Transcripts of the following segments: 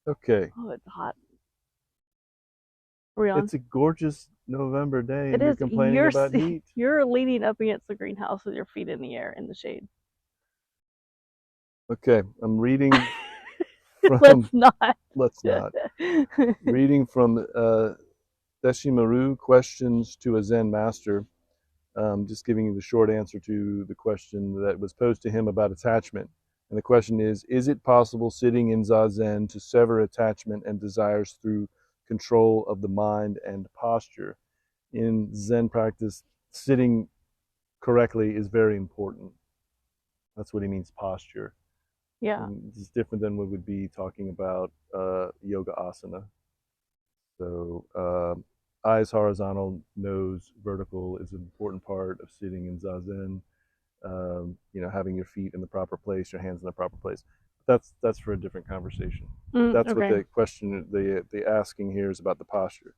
Okay. Oh, it's hot. Are we on? It's a gorgeous November day It and you're is. complaining about heat. You're leaning up against the greenhouse with your feet in the air in the shade. Okay, I'm reading Let's from, not. let's not, reading from Deshimaru, Questions to a Zen Master. Just giving you the short answer to the question that was posed to him about attachment. And the question is it possible sitting in Zazen to sever attachment and desires through control of the mind and posture? In Zen practice, sitting correctly is very important. That's what he means, posture. Yeah. And this is different than we would be talking about yoga asana. So eyes horizontal, nose vertical is an important part of sitting in zazen. Having your feet in the proper place, your hands in the proper place. That's for a different conversation. But that's what Okay. the question, the asking here is about the posture.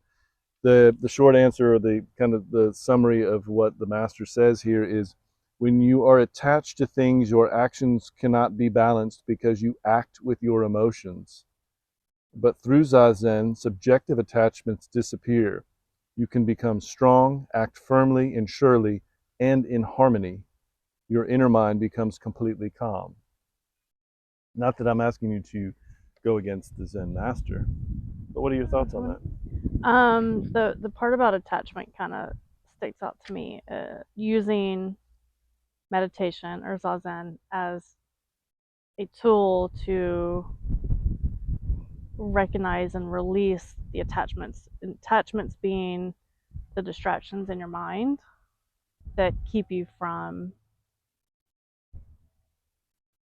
The short answer, or the kind of the summary of what the master says here is, when you are attached to things, your actions cannot be balanced because you act with your emotions. But through Zazen, subjective attachments disappear. You can become strong, act firmly and surely, and in harmony. Your inner mind becomes completely calm. Not that I'm asking you to go against the Zen master, but what are your thoughts on that? The part about attachment kind of sticks out to me. Using meditation or zazen as a tool to recognize and release the attachments. Attachments being the distractions in your mind that keep you from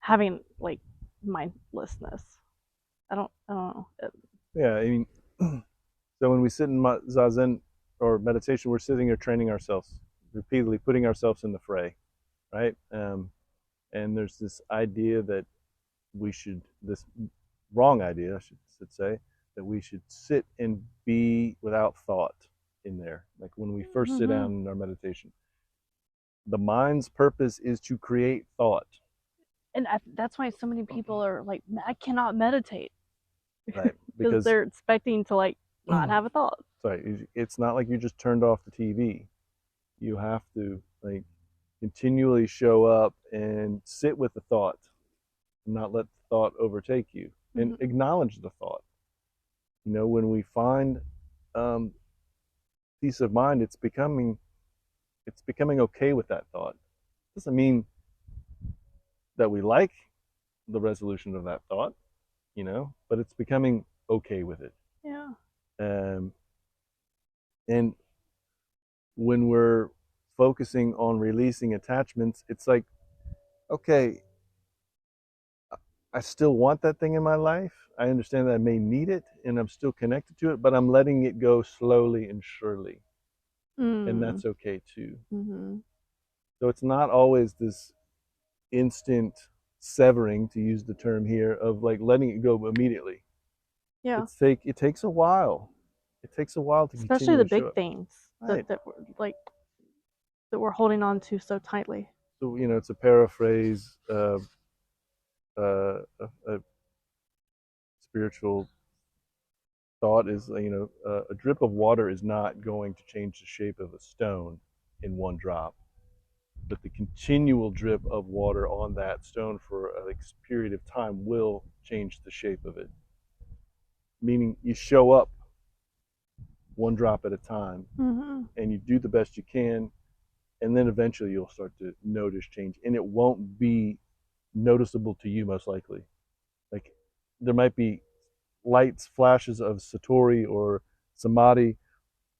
having like mindlessness. I don't know. Yeah, I mean, so when we sit in zazen or meditation, we're sitting here training ourselves, repeatedly putting ourselves in the fray, right? And there's this idea that this wrong idea, I should say, that we should sit and be without thought in there. Like when we first sit Mm-hmm. down in our meditation, the mind's purpose is to create thought, And that's why so many people are like, I cannot meditate right? because Because they're expecting to like not have a thought. sorry, it's not like you just turned off the TV. You have to like continually show up and sit with the thought, and not let the thought overtake you, and Mm-hmm. acknowledge the thought. When we find um, peace of mind, it's becoming okay with that thought. Doesn't mean that we like the resolution of that thought, but it's becoming okay with it. Yeah. Um, and when we're focusing on releasing attachments, it's like, okay, I still want that thing in my life. I understand that I may need it and I'm still connected to it, but I'm letting it go slowly and surely. And Mm. that's okay too. Mm-hmm. So it's not always this instant severing, to use the term here, of like letting it go immediately. Yeah. It takes a while. It takes a while to Especially the continually show big up. things Right. that we're like that we're holding on to so tightly. So it's a paraphrase a spiritual thought is, a drip of water is not going to change the shape of a stone in one drop, but the continual drip of water on that stone for a period of time will change the shape of it. Meaning you show up one drop at a time Mm-hmm. and you do the best you can, and then eventually you'll start to notice change, and it won't be noticeable to you, most likely. Like, there might be lights, flashes of satori or samadhi,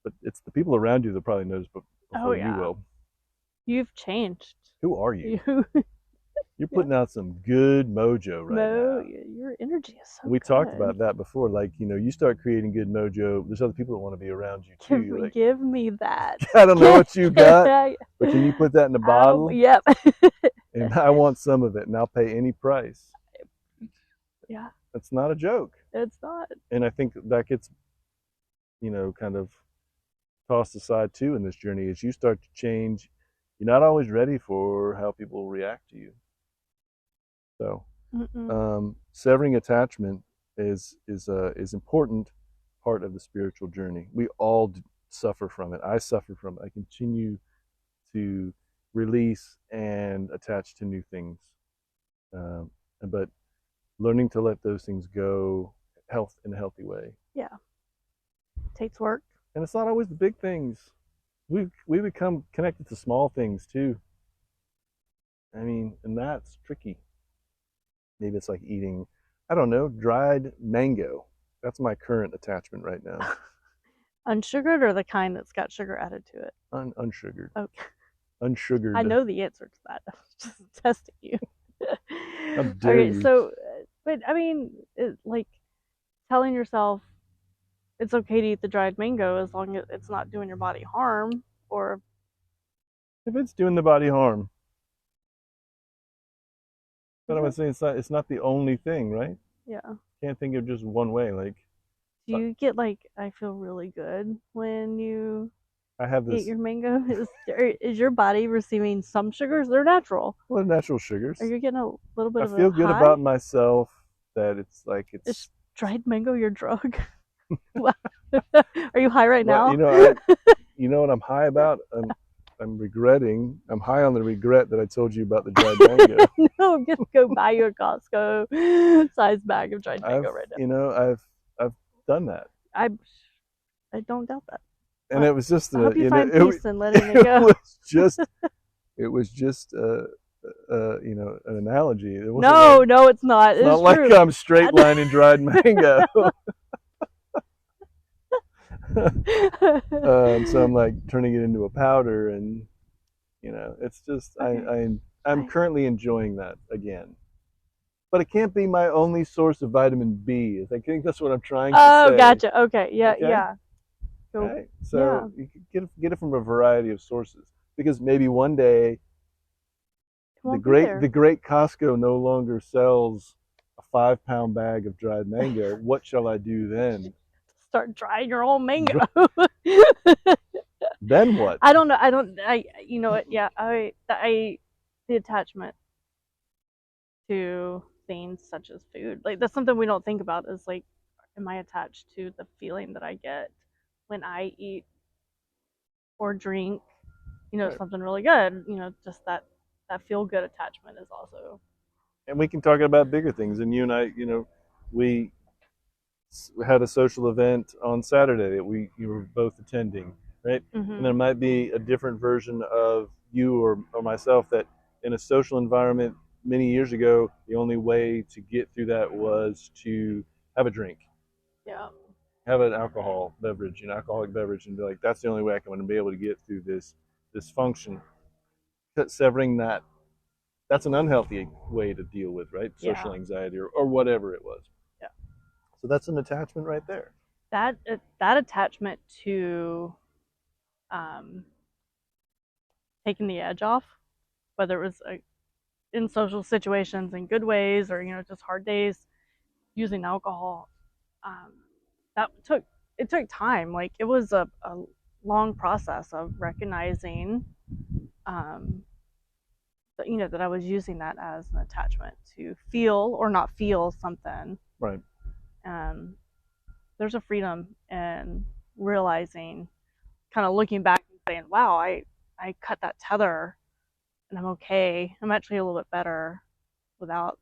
but it's the people around you that probably notice Oh before you yeah, will. you've changed. Who are you? You You're yeah. putting out some good mojo right Mo, now. your energy is so We talked good. about that before. Like, you start creating good mojo, there's other people that want to be around you too. You're like, Give me that. I don't know what you got, Can, but can you put that in a oh bottle? yep. And I want some of it, and I'll pay any price. Yeah, That's not a joke. it's not. And I think that gets, kind of tossed aside too in this journey. As you start to change, you're not always ready for how people react to you. So, Mm-mm. severing attachment is important part of the spiritual journey. We all suffer from it. I suffer from it. I continue to release and attach to new things, um, but learning to let those things go, health in a healthy way. Yeah. Takes work. And it's not always the big things. We become connected to small things too. I mean, and that's tricky. Maybe it's like eating, I don't know, dried mango. That's my current attachment right now. Unsugared or the kind that's got sugar added to it? Unsugared. Okay. Unsugared. I know the answer to that. I was just testing you. How dare Okay, you? so, but I mean, like telling yourself it's okay to eat the dried mango as long as it's not doing your body harm, or If it's doing the body harm, but is I'm it? saying it's not the only thing, right? Yeah. Can't think of just one way. Like Do you get like I feel really good when you I have eat this, your mango? Is your body receiving some sugars? They're natural. well, natural Are sugars. you getting a little bit I of a feel good high? about myself that it's like Is it's dried mango your drug? Are you high right well, now? you know what I'm high about? I'm regretting. I'm high on the regret that I told you about the dried mango. No, I'm gonna go buy you a Costco size bag of dried mango right now. I've done that, I I don't doubt that. and it was just I hope you you know find peace in letting it it go. was just it was just you know, an analogy. It wasn't No, like, no, it's not. it's It not is like true. I'm straight lining dried mango. So I'm like turning it into a powder, and you know, it's just Okay. I'm currently enjoying that again. But it can't be my only source of vitamin B. I think that's what I'm trying to Oh, say. gotcha. Okay. Yeah, Okay, yeah. So, right. yeah. So you can get it from a variety of sources, because maybe one day It won't be the there. great Costco no longer sells a 5 pound bag of dried mango. What shall I do then? Start drying your own mango. Then what? I don't know. You know what? Yeah, the attachment to things such as food, like that's something we don't think about. Is like, am I attached to the feeling that I get when I eat or drink? You know, Right. something really good. You know, just that feel good attachment is also. And we can talk about bigger things. And you and I, you know, we had a social event on Saturday that you were both attending, right? And there Mm-hmm. might be a different version of you or myself that in a social environment many years ago, the only way to get through that was to have a drink, Yeah. have an alcohol beverage, an alcoholic beverage, and be like, that's the only way I'm going to be able to get through this function. Severing that, that's an unhealthy way to deal with, right? Yeah. Social anxiety or whatever it was. Yeah. So that's an attachment right there. That attachment to um, taking the edge off, whether it was in social situations in good ways or just hard days, using alcohol. Um, that took time. Like it was a long process of recognizing, um, that that I was using that as an attachment to feel or not feel something. Right. Um, there's a freedom in realizing, kind of looking back and saying, "Wow, I cut that tether and I'm okay. I'm actually a little bit better without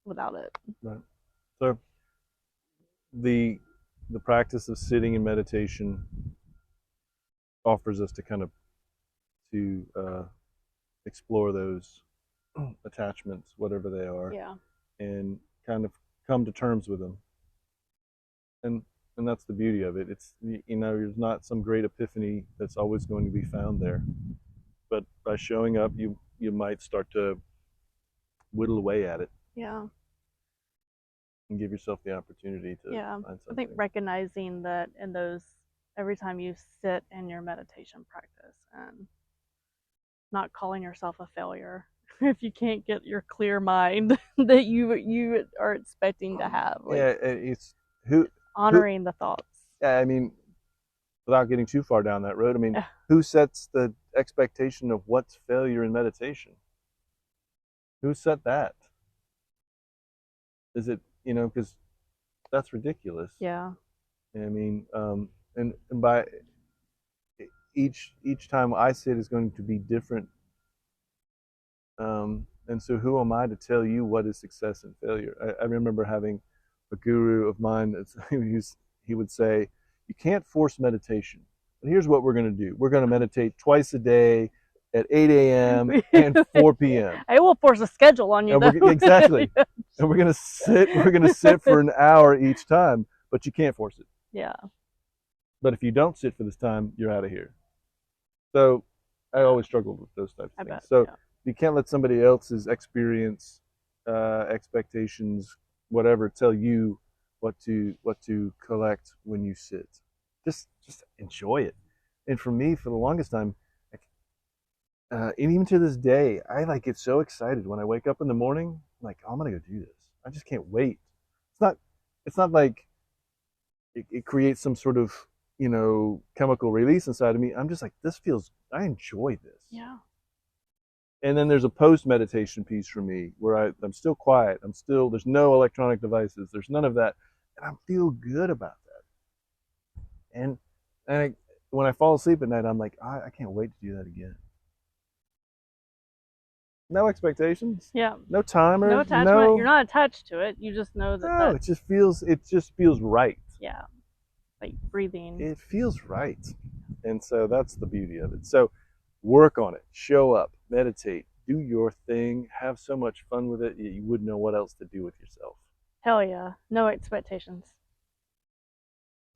it." Right. So the the practice of sitting in meditation offers us to kind of to explore those attachments, whatever they are, Yeah. and kind of come to terms with them. And and that's the beauty of it. It's, you know, there's not some great epiphany that's always going to be found there, but by showing up, you might start to whittle away at it Yeah. and give yourself the opportunity to Yeah. find I think something. recognizing that in those, every time you sit in your meditation practice, and not calling yourself a failure if you can't get your clear mind that you are expecting to have, like Yeah, it's who honoring the thoughts. I mean, without getting too far down that road, I mean, who sets the expectation of what's failure in meditation? Who set that? Is it, you know, because That's ridiculous. Yeah. I mean, and by each time I sit is going to be different. And so who am I to tell you what is success and failure? I remember having a guru of mine that he would say, you can't force meditation. But here's what we're going to do. We're going to meditate twice a day at 8 a.m. and 4 p.m. I will force a schedule on you And though. exactly. And we're going to sit for an hour each time, but you can't force it. Yeah. But if you don't sit for this time, you're out of here. So I always struggled with those types I of things. bet. So Yeah. you can't let somebody else's experience, expectations, whatever, tell you what to collect when you sit. Just enjoy it. And for me, for the longest time, and even to this day, I like get so excited when I wake up in the morning. I'm like, oh, I'm gonna go do this. I just can't wait. It's not. It's not like it creates some sort of chemical release inside of me. I'm just like, this feels. I enjoy this. Yeah. And then there's a post meditation piece for me where I'm still quiet. There's no electronic devices. There's none of that. And I feel good about that. And when I fall asleep at night, I'm like, I can't wait to do that again. No expectations. Yeah. No timer. No attachment. No. You're not attached to it. You just know that. No, it just feels right. Yeah. Like breathing. It feels right. And so that's the beauty of it. So work on it. Show up. Meditate. Do your thing. Have so much fun with it, you wouldn't know what else to do with yourself. Hell yeah. No expectations.